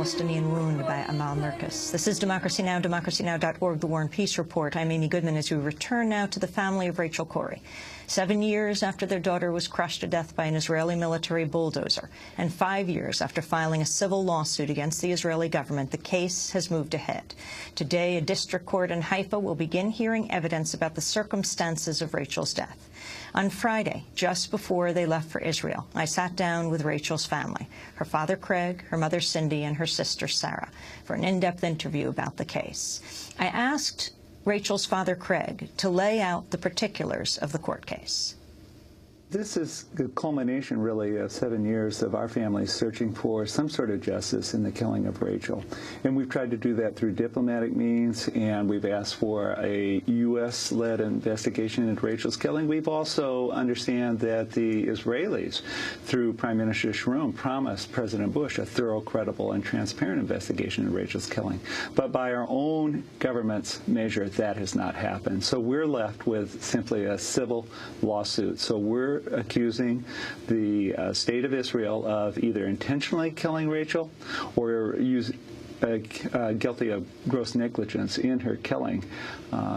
Palestinian wound by Amal Nurkis. This is Democracy Now!, democracynow.org, The War and Peace Report. I'm Amy Goodman as we return now to the family of Rachel Corrie. 7 years after their daughter was crushed to death by an Israeli military bulldozer, and 5 years after filing a civil lawsuit against the Israeli government, the case has moved ahead. Today, a district court in Haifa will begin hearing evidence about the circumstances of Rachel's death. On Friday, just before they left for Israel, I sat down with Rachel's family, her father Craig, her mother Cindy, and her sister Sarah, for an in-depth interview about the case. I asked Rachel's father Craig to lay out the particulars of the court case. This is the culmination, really, of 7 years of our family searching for some sort of justice in the killing of Rachel. And we've tried to do that through diplomatic means, and we've asked for a U.S.-led investigation into Rachel's killing. We've also understand that the Israelis, through Prime Minister Sharon, promised President Bush a thorough, credible, and transparent investigation into Rachel's killing. But by our own government's measure, that has not happened. So we're left with simply a civil lawsuit. So we're accusing the state of Israel of either intentionally killing Rachel or guilty of gross negligence in her killing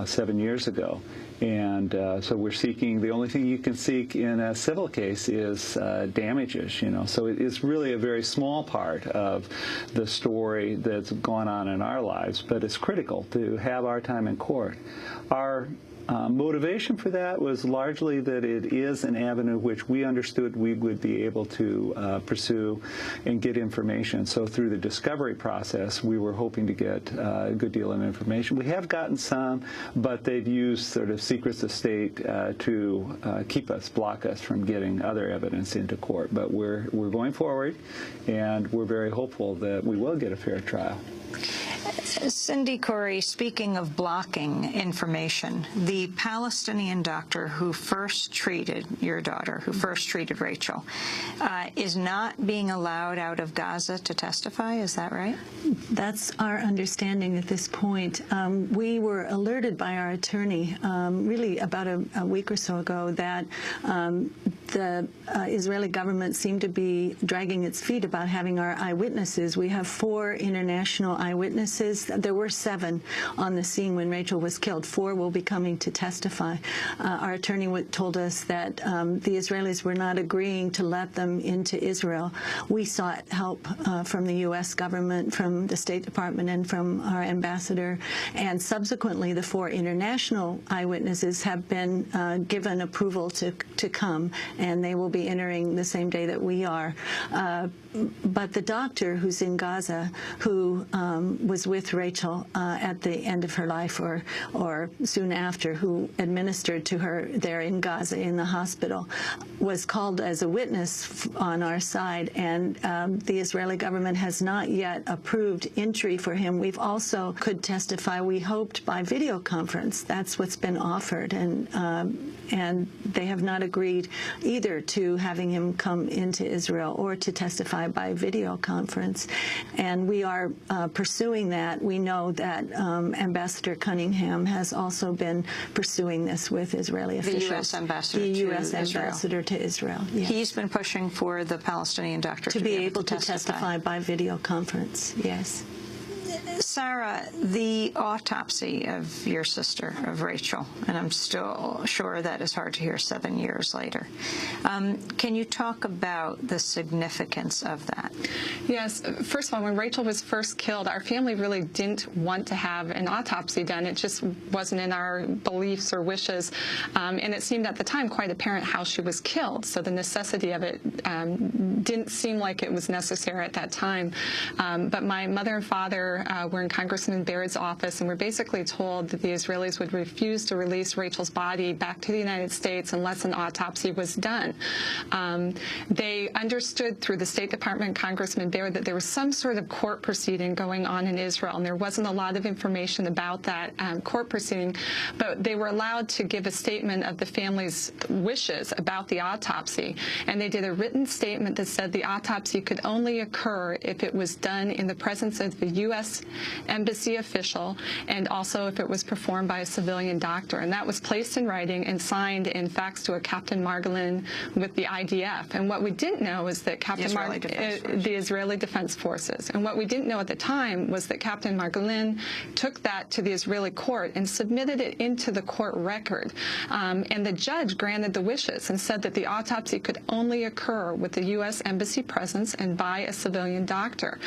7 years ago. And so we're seeking, the only thing you can seek in a civil case is damages, you know. So it is really a very small part of the story that's gone on in our lives, but it's critical to have our time in court. Our motivation for that was largely that it is an avenue which we understood we would be able to pursue and get information. So through the discovery process, we were hoping to get a good deal of information. We have gotten some, but they've used sort of secrets of state to block us from getting other evidence into court. But we're going forward, and we're very hopeful that we will get a fair trial. Cindy, Corrie, speaking of blocking information, the Palestinian doctor who first treated your daughter, who first treated Rachel, is not being allowed out of Gaza to testify. Is that right? That's our understanding at this point. We were alerted by our attorney really about a week or so ago that the Israeli government seemed to be dragging its feet about having our eyewitnesses. We have 4 international eyewitnesses. There were 7 on the scene when Rachel was killed. 4 will be coming to testify. Our attorney told us that the Israelis were not agreeing to let them into Israel. We sought help from the U.S. government, from the State Department, and from our ambassador. And subsequently, the 4 international eyewitnesses have been given approval to come, and they will be entering the same day that we are. But the doctor who's in Gaza, who was with Rachel at the end of her life or soon after, who administered to her there in Gaza in the hospital, was called as a witness on our side, and the Israeli government has not yet approved entry for him. We've also could testify, we hoped, by video conference. That's what's been offered, and they have not agreed either to having him come into Israel or to testify by video conference. And we are pursuing that. We know that Ambassador Cunningham has also been pursuing this with Israeli officials. The U.S. ambassador to Israel. The U.S. ambassador to Israel, yes. He's been pushing for the Palestinian doctor to be able to testify by video conference, yes. Sarah, the autopsy of your sister, of Rachel, and I'm still sure that is hard to hear 7 years later. Can you talk about the significance of that? Yes. First of all, when Rachel was first killed, our family really didn't want to have an autopsy done. It just wasn't in our beliefs or wishes. And it seemed at the time quite apparent how she was killed. So the necessity of it didn't seem like it was necessary at that time. But my mother and father were in Congressman Baird's office, and were basically told that the Israelis would refuse to release Rachel's body back to the United States unless an autopsy was done. They understood through the State Department and Congressman Baird that there was some sort of court proceeding going on in Israel, and there wasn't a lot of information about that court proceeding, but they were allowed to give a statement of the family's wishes about the autopsy, and they did a written statement that said the autopsy could only occur if it was done in the presence of the U.S. embassy official, and also if it was performed by a civilian doctor. And that was placed in writing and signed and faxed to a Captain Margolin with the IDF. And what we didn't know is that the Israeli Defense Forces. And what we didn't know at the time was that Captain Margolin took that to the Israeli court and submitted it into the court record. And the judge granted the wishes and said that the autopsy could only occur with the U.S. Embassy presence and by a civilian doctor.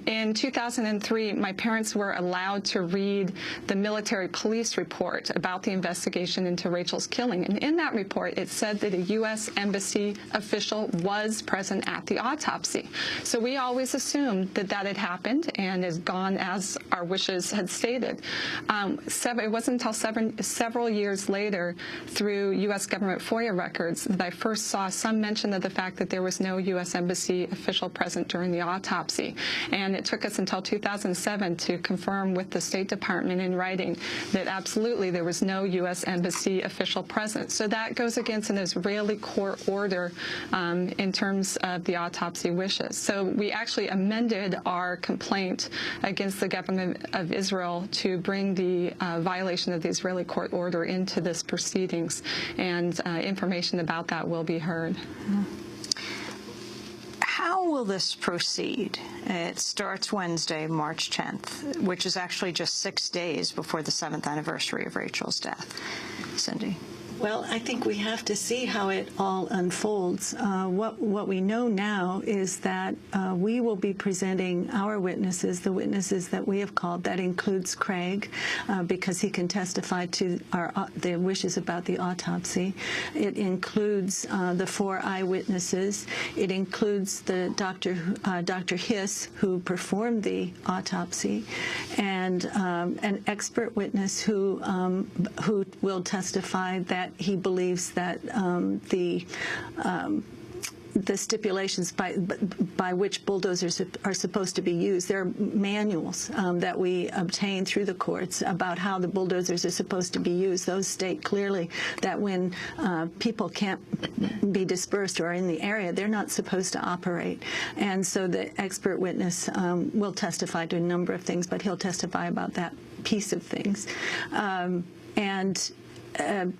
In 2003, my parents were allowed to read the military police report about the investigation into Rachel's killing. And in that report, it said that a U.S. Embassy official was present at the autopsy. So we always assumed that that had happened and is gone as our wishes had stated. It wasn't until several years later, through U.S. government FOIA records, that I first saw some mention of the fact that there was no U.S. Embassy official present during the autopsy. And it took us until 2007 to confirm with the State Department in writing that absolutely there was no U.S. Embassy official present. So that goes against an Israeli court order in terms of the autopsy wishes. So we actually amended our complaint against the government of Israel to bring the violation of the Israeli court order into this proceedings, and information about that will be heard. How will this proceed? It starts Wednesday, March 10th, which is actually just 6 days before the 7th anniversary of Rachel's death. Cindy? Well, I think we have to see how it all unfolds. What we know now is that we will be presenting our witnesses, the witnesses that we have called. That includes Craig, because he can testify to the wishes about the autopsy. It includes the 4 eyewitnesses. It includes the Dr. Hiss, who performed the autopsy, and an expert witness who will testify that he believes that the stipulations by which bulldozers are supposed to be used. There are manuals that we obtain through the courts about how the bulldozers are supposed to be used. Those state clearly that when people can't be dispersed or are in the area, they're not supposed to operate. And so the expert witness will testify to a number of things, but he'll testify about that piece of things.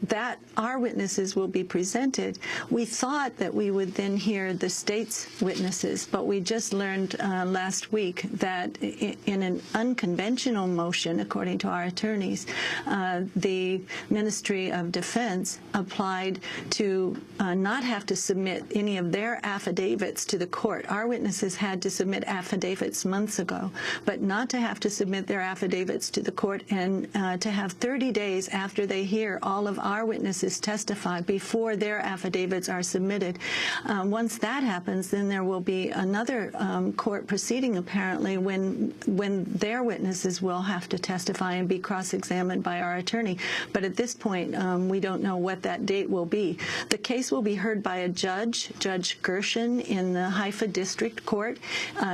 That our witnesses will be presented. We thought that we would then hear the state's witnesses, but we just learned last week that in an unconventional motion, according to our attorneys, the Ministry of Defense applied to not have to submit any of their affidavits to the court. Our witnesses had to submit affidavits months ago, but not to have to submit their affidavits to the court, and to have 30 days after they hear all of our witnesses testify before their affidavits are submitted. Once that happens, then there will be another court proceeding, apparently, when their witnesses will have to testify and be cross-examined by our attorney. But at this point, we don't know what that date will be. The case will be heard by a judge, Judge Gershon, in the Haifa District Court.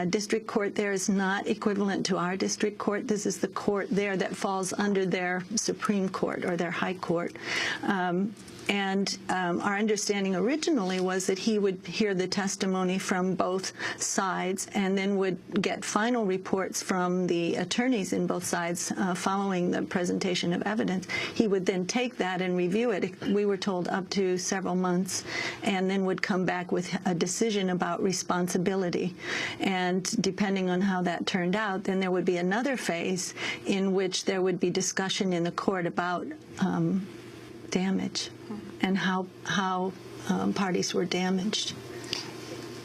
District Court there is not equivalent to our district court. This is the court there that falls under their Supreme Court or their High Court. Our understanding originally was that he would hear the testimony from both sides and then would get final reports from the attorneys in both sides following the presentation of evidence. He would then take that and review it, we were told up to several months, and then would come back with a decision about responsibility. And depending on how that turned out, then there would be another phase in which there would be discussion in the court about damage and how parties were damaged.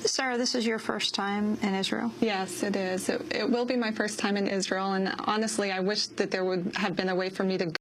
Sarah, this is your first time in Israel? Yes, it is. It will be my first time in Israel, and honestly, I wish that there would have been a way for me to